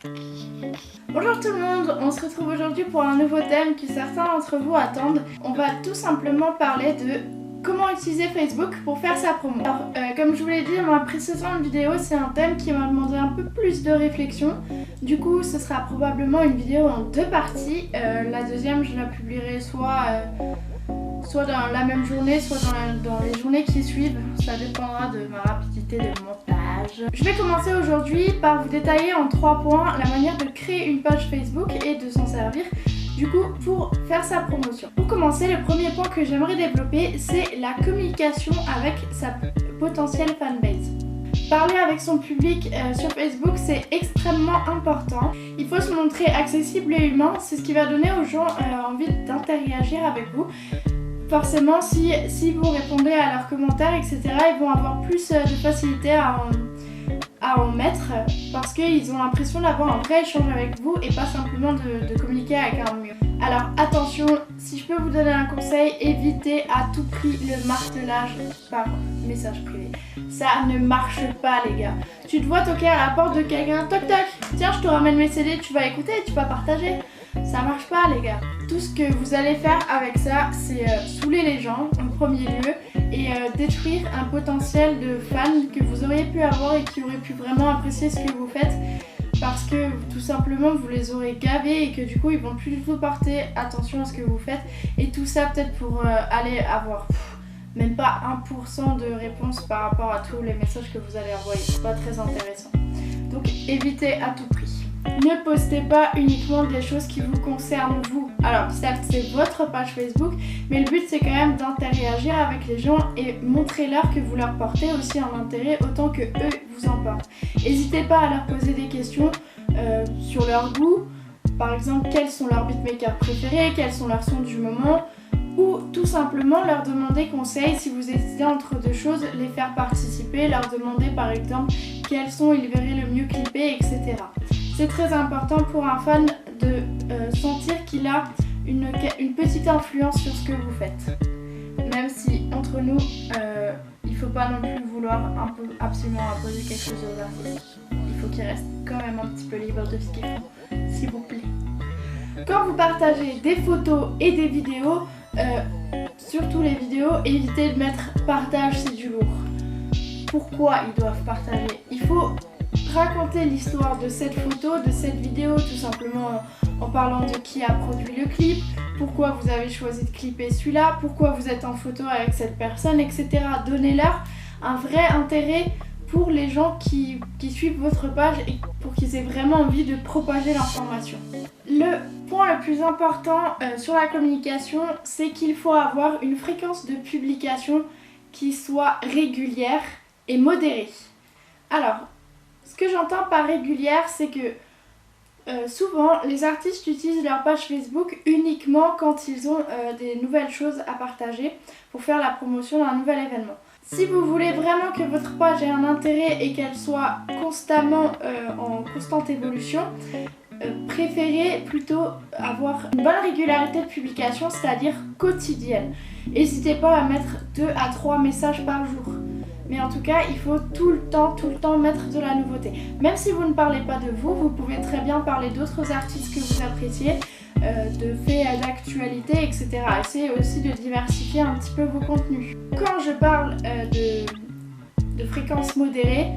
Bonjour tout le monde, on se retrouve aujourd'hui pour un nouveau thème que certains d'entre vous attendent. On va tout simplement parler de comment utiliser Facebook pour faire sa promo. Alors, comme je vous l'ai dit dans ma précédente vidéo, c'est un thème qui m'a demandé un peu plus de réflexion. Du coup, ce sera probablement une vidéo en deux parties. La deuxième, je la publierai soit dans la même journée, soit dans les journées qui suivent. Ça dépendra de ma rapidité de montage. Je vais commencer aujourd'hui par vous détailler en 3 points la manière de créer une page Facebook et de s'en servir du coup pour faire sa promotion. Pour commencer, le premier point que j'aimerais développer, c'est la communication avec sa potentielle fanbase. Parler avec son public sur Facebook, c'est extrêmement important. Il faut se montrer accessible et humain, c'est ce qui va donner aux gens envie d'interagir avec vous. Forcément, si vous répondez à leurs commentaires, etc., ils vont avoir plus de facilité à en mettre parce qu'ils ont l'impression d'avoir un vrai échange avec vous et pas simplement de communiquer avec un mur. Alors attention, si je peux vous donner un conseil, évitez à tout prix le martelage par message privé. Ça ne marche pas les gars. Tu te vois toquer à la porte de quelqu'un, toc toc, tiens je te ramène mes CD, tu vas écouter, tu vas partager. Ça marche pas les gars. Tout ce que vous allez faire avec ça, c'est saouler les gens en premier lieu et détruire un potentiel de fans que vous auriez pu avoir et qui auraient pu vraiment apprécier ce que vous faites parce que tout simplement vous les aurez gavés et que du coup ils vont plus du tout porter attention à ce que vous faites et tout ça peut-être pour aller avoir même pas 1% de réponse par rapport à tous les messages que vous allez envoyer. C'est pas très intéressant. Donc évitez à tout prix. Ne postez pas uniquement des choses qui vous concernent vous. Alors certes c'est votre page Facebook, mais le but c'est quand même d'interagir avec les gens et montrez-leur que vous leur portez aussi un intérêt autant que eux vous en portent. N'hésitez pas à leur poser des questions sur leur goût, par exemple quels sont leurs beatmakers préférés, quels sont leurs sons du moment, ou tout simplement leur demander conseil si vous hésitez entre deux choses, les faire participer, leur demander par exemple quels sons ils verraient le mieux clipper, etc. C'est très important pour un fan de sentir qu'il a une petite influence sur ce que vous faites. Même si entre nous, il ne faut pas non plus vouloir absolument imposer quelque chose aux artistes. Il faut qu'ils restent quand même un petit peu libres de ce qu'ils font, s'il vous plaît. Quand vous partagez des photos et des vidéos, surtout les vidéos, évitez de mettre partage, c'est du lourd. Pourquoi ils doivent partager? Il faut raconter l'histoire de cette photo, de cette vidéo, tout simplement en parlant de qui a produit le clip, pourquoi vous avez choisi de clipper celui-là, pourquoi vous êtes en photo avec cette personne, etc. Donnez-leur un vrai intérêt pour les gens qui suivent votre page et pour qu'ils aient vraiment envie de propager l'information. Le point le plus important sur la communication, c'est qu'il faut avoir une fréquence de publication qui soit régulière et modérée. Alors, ce que j'entends par régulière, c'est que souvent les artistes utilisent leur page Facebook uniquement quand ils ont des nouvelles choses à partager pour faire la promotion d'un nouvel événement. Si vous voulez vraiment que votre page ait un intérêt et qu'elle soit constamment en constante évolution, préférez plutôt avoir une bonne régularité de publication, c'est-à-dire quotidienne. N'hésitez pas à mettre 2 à 3 messages par jour. Mais en tout cas, il faut tout le temps mettre de la nouveauté. Même si vous ne parlez pas de vous, vous pouvez très bien parler d'autres artistes que vous appréciez, de faits d'actualité, etc. Essayez aussi de diversifier un petit peu vos contenus. Quand je parle de fréquence modérée,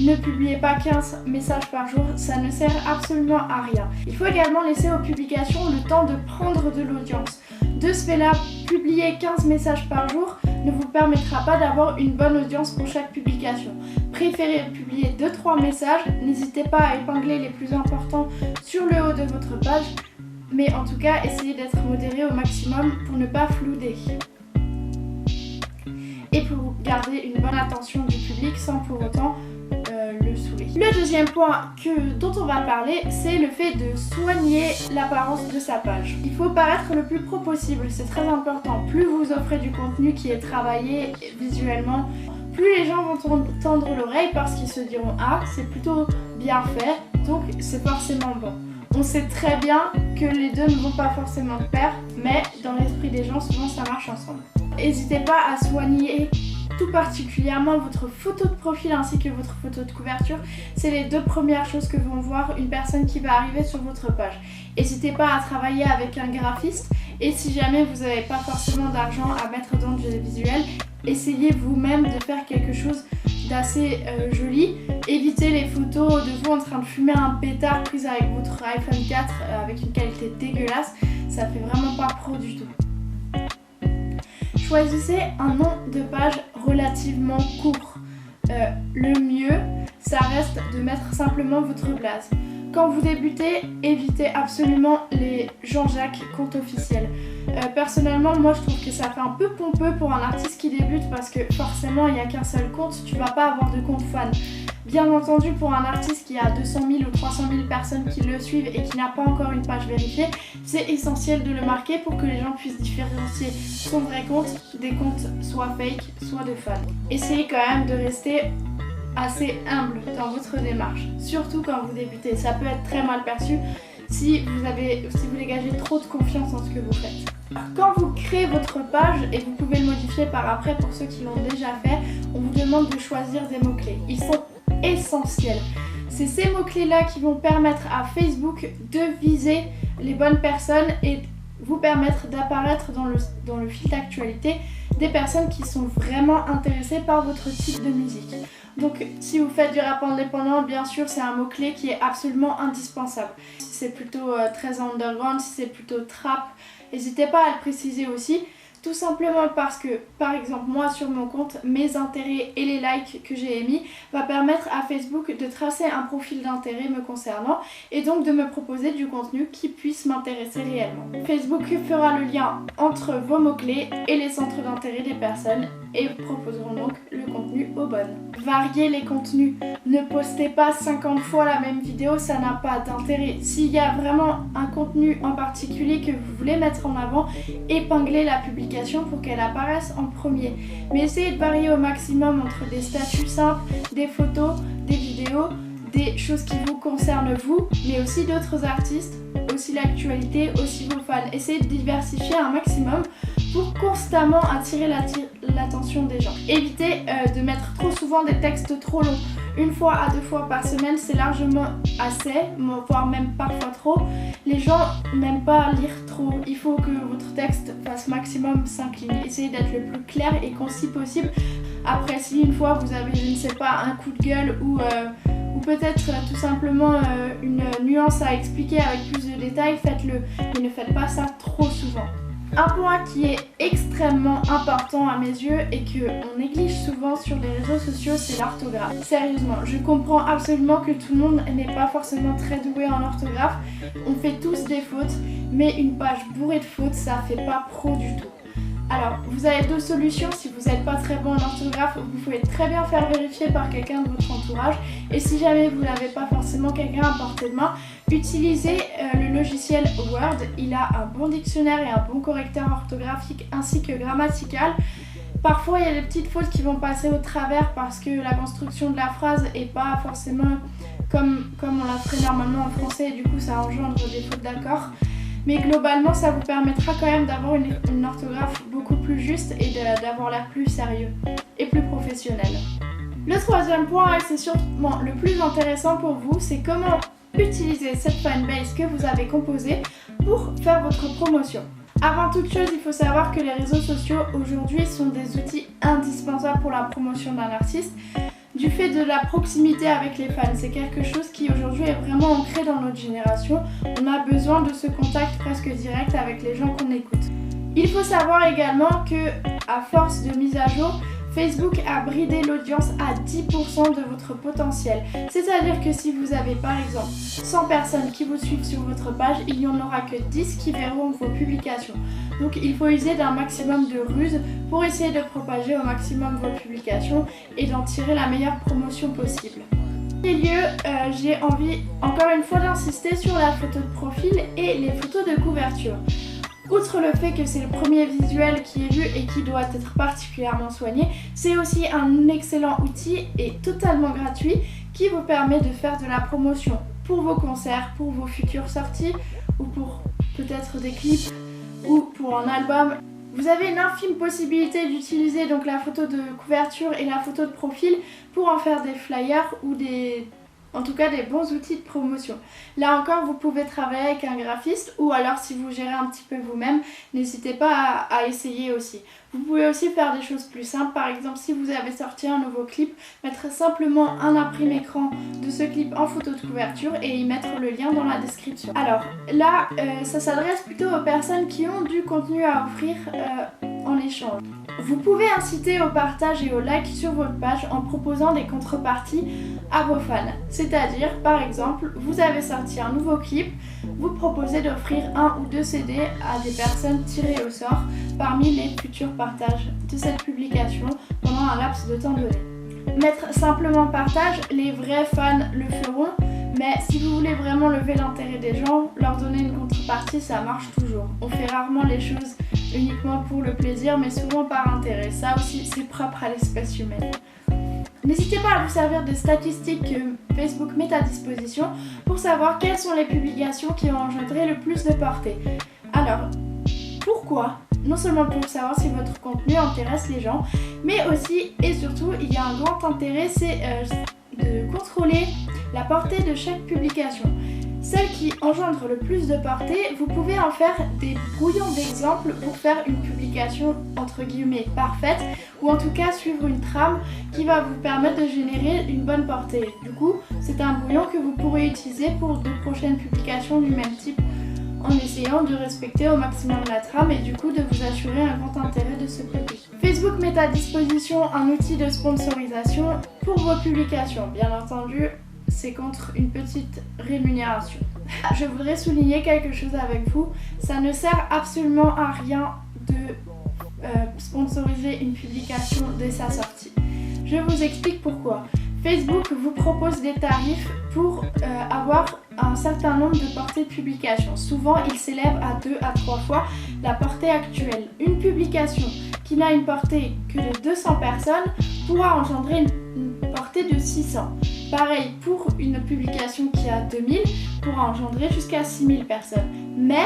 ne publiez pas 15 messages par jour, ça ne sert absolument à rien. Il faut également laisser aux publications le temps de prendre de l'audience. De ce fait-là, publier 15 messages par jour ne vous permettra pas d'avoir une bonne audience pour chaque publication. Préférez publier 2-3 messages, n'hésitez pas à épingler les plus importants sur le haut de votre page, mais en tout cas, essayez d'être modéré au maximum pour ne pas flouder. Et pour garder une bonne attention du public sans pour autant le saouler. Le deuxième point dont on va parler, c'est le fait de soigner l'apparence de sa page. Il faut paraître le plus pro possible, c'est très important. Plus vous offrez du contenu qui est travaillé visuellement, plus les gens vont tendre l'oreille parce qu'ils se diront « Ah, c'est plutôt bien fait, donc c'est forcément bon ». On sait très bien que les deux ne vont pas forcément de pair, mais dans l'esprit des gens, souvent ça marche ensemble. N'hésitez pas à soigner tout particulièrement votre photo de profil ainsi que votre photo de couverture. C'est les deux premières choses que vont voir une personne qui va arriver sur votre page. N'hésitez pas à travailler avec un graphiste et si jamais vous n'avez pas forcément d'argent à mettre dans du visuel, essayez vous-même de faire quelque chose d'assez joli. Évitez les photos de vous en train de fumer un pétard prise avec votre iPhone 4 avec une qualité dégueulasse, ça fait vraiment pas pro du tout. Choisissez un nom de page relativement court. Le mieux, ça reste de mettre simplement votre blaze. Quand vous débutez, évitez absolument les Jean-Jacques comptes officiels. Personnellement, moi je trouve que ça fait un peu pompeux pour un artiste qui débute parce que forcément il n'y a qu'un seul compte, tu vas pas avoir de compte fan. Bien entendu, pour un artiste qui a 200 000 ou 300 000 personnes qui le suivent et qui n'a pas encore une page vérifiée, c'est essentiel de le marquer pour que les gens puissent différencier son vrai compte des comptes soit fake, soit de fans. Essayez quand même de rester assez humble dans votre démarche, surtout quand vous débutez. Ça peut être très mal perçu si vous dégagez trop de confiance en ce que vous faites. Quand vous créez votre page, et vous pouvez le modifier par après pour ceux qui l'ont déjà fait, on vous demande de choisir des mots-clés. Ils sont essentiels. C'est ces mots-clés-là qui vont permettre à Facebook de viser les bonnes personnes et vous permettre d'apparaître dans le fil d'actualité des personnes qui sont vraiment intéressées par votre type de musique. Donc si vous faites du rap indépendant, bien sûr c'est un mot-clé qui est absolument indispensable. Si c'est plutôt très underground, si c'est plutôt trap, n'hésitez pas à le préciser aussi. Tout simplement parce que, par exemple, moi sur mon compte, mes intérêts et les likes que j'ai émis va permettre à Facebook de tracer un profil d'intérêt me concernant et donc de me proposer du contenu qui puisse m'intéresser réellement. Facebook fera le lien entre vos mots-clés et les centres d'intérêt des personnes et vous proposeront donc le contenu aux bonnes. Variez les contenus. Ne postez pas 50 fois la même vidéo, ça n'a pas d'intérêt. S'il y a vraiment un contenu en particulier que vous voulez mettre en avant, épinglez la publication pour qu'elle apparaisse en premier. Mais essayez de varier au maximum entre des statuts simples, des photos, des vidéos, des choses qui vous concernent vous, mais aussi d'autres artistes, aussi l'actualité, aussi vos fans. Essayez de diversifier un maximum pour constamment attirer l'attention des gens. Évitez de mettre trop souvent des textes trop longs. 1 fois à 2 fois par semaine, c'est largement assez, voire même parfois trop. Les gens n'aiment pas lire trop. Il faut que votre texte fasse maximum 5 lignes. Essayez d'être le plus clair et concis possible. Après, si une fois vous avez, je ne sais pas, un coup de gueule ou peut-être tout simplement une nuance à expliquer avec plus de détails, faites-le. Mais ne faites pas ça trop souvent. Un point qui est extrêmement important à mes yeux et qu'on néglige souvent sur les réseaux sociaux, c'est l'orthographe. Sérieusement, je comprends absolument que tout le monde n'est pas forcément très doué en orthographe. On fait tous des fautes, mais une page bourrée de fautes, ça fait pas pro du tout. Alors, vous avez 2 solutions. Si vous n'êtes pas très bon en orthographe, vous pouvez très bien faire vérifier par quelqu'un de votre entourage. Et si jamais vous n'avez pas forcément quelqu'un à portée de main, utilisez le logiciel Word. Il a un bon dictionnaire et un bon correcteur orthographique ainsi que grammatical. Parfois, il y a des petites fautes qui vont passer au travers parce que la construction de la phrase n'est pas forcément comme on la ferait normalement en français et du coup ça engendre des fautes d'accord. Mais globalement, ça vous permettra quand même d'avoir une orthographe beaucoup plus juste et d'avoir l'air plus sérieux et plus professionnel. Le 3e point, et c'est sûrement le plus intéressant pour vous, c'est comment utiliser cette fanbase que vous avez composée pour faire votre promotion. Avant toute chose, il faut savoir que les réseaux sociaux aujourd'hui sont des outils indispensables pour la promotion d'un artiste. Du fait de la proximité avec les fans, c'est quelque chose qui aujourd'hui est vraiment ancré dans notre génération. On a besoin de ce contact presque direct avec les gens qu'on écoute. Il faut savoir également que, à force de mise à jour, Facebook a bridé l'audience à 10% de votre potentiel. C'est-à-dire que si vous avez par exemple 100 personnes qui vous suivent sur votre page, il n'y en aura que 10 qui verront vos publications. Donc il faut user d'un maximum de ruse pour essayer de propager au maximum vos publications et d'en tirer la meilleure promotion possible. En premier lieu, j'ai envie encore une fois d'insister sur la photo de profil et les photos de couverture. Outre le fait que c'est le premier visuel qui est vu et qui doit être particulièrement soigné, c'est aussi un excellent outil et totalement gratuit qui vous permet de faire de la promotion pour vos concerts, pour vos futures sorties ou pour peut-être des clips ou pour un album. Vous avez une infime possibilité d'utiliser donc la photo de couverture et la photo de profil pour en faire des flyers ou en tout cas des bons outils de promotion. Là encore, vous pouvez travailler avec un graphiste ou alors si vous gérez un petit peu vous-même, n'hésitez pas à essayer aussi. Vous pouvez aussi faire des choses plus simples, par exemple si vous avez sorti un nouveau clip, mettre simplement un imprimé écran de ce clip en photo de couverture et y mettre le lien dans la description. Alors là, ça s'adresse plutôt aux personnes qui ont du contenu à offrir en échange. Vous pouvez inciter au partage et au like sur votre page en proposant des contreparties à vos fans. C'est-à-dire, par exemple, vous avez sorti un nouveau clip, vous proposez d'offrir 1 ou 2 CD à des personnes tirées au sort parmi les futurs partages de cette publication pendant un laps de temps donné. Mettre simplement partage, les vrais fans le feront, mais si vous voulez vraiment lever l'intérêt des gens, leur donner une contrepartie, ça marche toujours. On fait rarement les choses uniquement pour le plaisir, mais souvent par intérêt. Ça aussi, c'est propre à l'espèce humaine. N'hésitez pas à vous servir des statistiques que Facebook met à disposition pour savoir quelles sont les publications qui ont engendré le plus de portée. Alors, pourquoi ? Non seulement pour savoir si votre contenu intéresse les gens, mais aussi et surtout, il y a un grand intérêt, c'est de contrôler la portée de chaque publication. Celle qui engendre le plus de portée, vous pouvez en faire des brouillons d'exemples pour faire une publication entre guillemets parfaite ou en tout cas suivre une trame qui va vous permettre de générer une bonne portée. Du coup, c'est un brouillon que vous pourrez utiliser pour de prochaines publications du même type en essayant de respecter au maximum la trame et du coup de vous assurer un grand intérêt de ce public. Facebook met à disposition un outil de sponsorisation pour vos publications. Bien entendu, c'est contre une petite rémunération. Je voudrais souligner quelque chose avec vous, ça ne sert absolument à rien de sponsoriser une publication dès sa sortie. Je vous explique pourquoi. Facebook vous propose des tarifs pour avoir un certain nombre de portées de publication. Souvent, il s'élève à 2 à 3 fois la portée actuelle. Une publication qui n'a une portée que de 200 personnes pourra engendrer une portée de 600. Pareil pour une publication qui a 2000 pourra engendrer jusqu'à 6000 personnes. Mais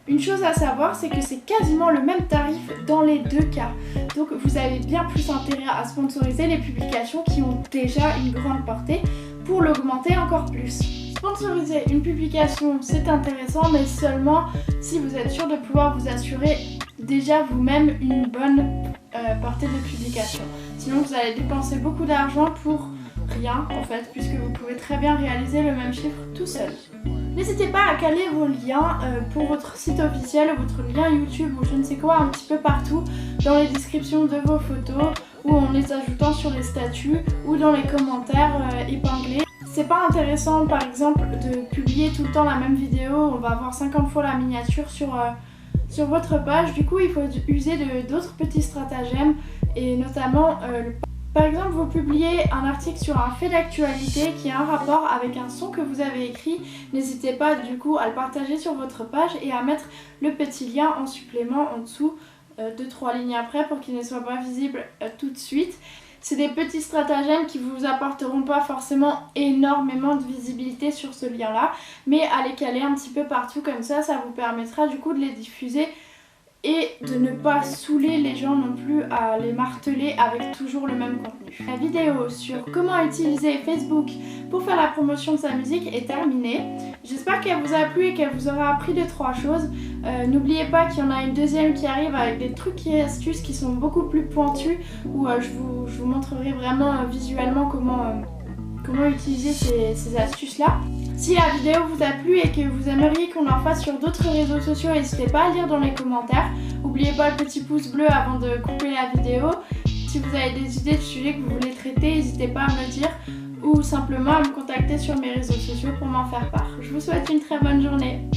une chose à savoir, c'est que c'est quasiment le même tarif dans les deux cas. Donc vous avez bien plus intérêt à sponsoriser les publications qui ont déjà une grande portée pour l'augmenter encore plus. Sponsoriser une publication, c'est intéressant, mais seulement si vous êtes sûr de pouvoir vous assurer déjà vous-même une bonne portée de publication. Sinon vous allez dépenser beaucoup d'argent pour rien en fait, puisque vous pouvez très bien réaliser le même chiffre tout seul. N'hésitez pas à caler vos liens pour votre site officiel, votre lien YouTube ou je ne sais quoi un petit peu partout dans les descriptions de vos photos ou en les ajoutant sur les statuts ou dans les commentaires épinglés. C'est pas intéressant par exemple de publier tout le temps la même vidéo, on va avoir 50 fois la miniature sur votre page, du coup il faut user d'autres petits stratagèmes et notamment par exemple, vous publiez un article sur un fait d'actualité qui a un rapport avec un son que vous avez écrit. N'hésitez pas du coup à le partager sur votre page et à mettre le petit lien en supplément en dessous 2-3 lignes après pour qu'il ne soit pas visible tout de suite. C'est des petits stratagèmes qui vous apporteront pas forcément énormément de visibilité sur ce lien-là, mais à les caler un petit peu partout comme ça vous permettra du coup de les diffuser et de ne pas saouler les gens non plus à les marteler avec toujours le même contenu. La vidéo sur comment utiliser Facebook pour faire la promotion de sa musique est terminée. J'espère qu'elle vous a plu et qu'elle vous aura appris 2-3 choses. N'oubliez pas qu'il y en a une deuxième qui arrive avec des trucs et astuces qui sont beaucoup plus pointus où je vous montrerai vraiment visuellement comment utiliser ces astuces-là. Si la vidéo vous a plu et que vous aimeriez qu'on en fasse sur d'autres réseaux sociaux, n'hésitez pas à lire dans les commentaires. N'oubliez pas le petit pouce bleu avant de couper la vidéo. Si vous avez des idées de sujets que vous voulez traiter, n'hésitez pas à me le dire ou simplement à me contacter sur mes réseaux sociaux pour m'en faire part. Je vous souhaite une très bonne journée.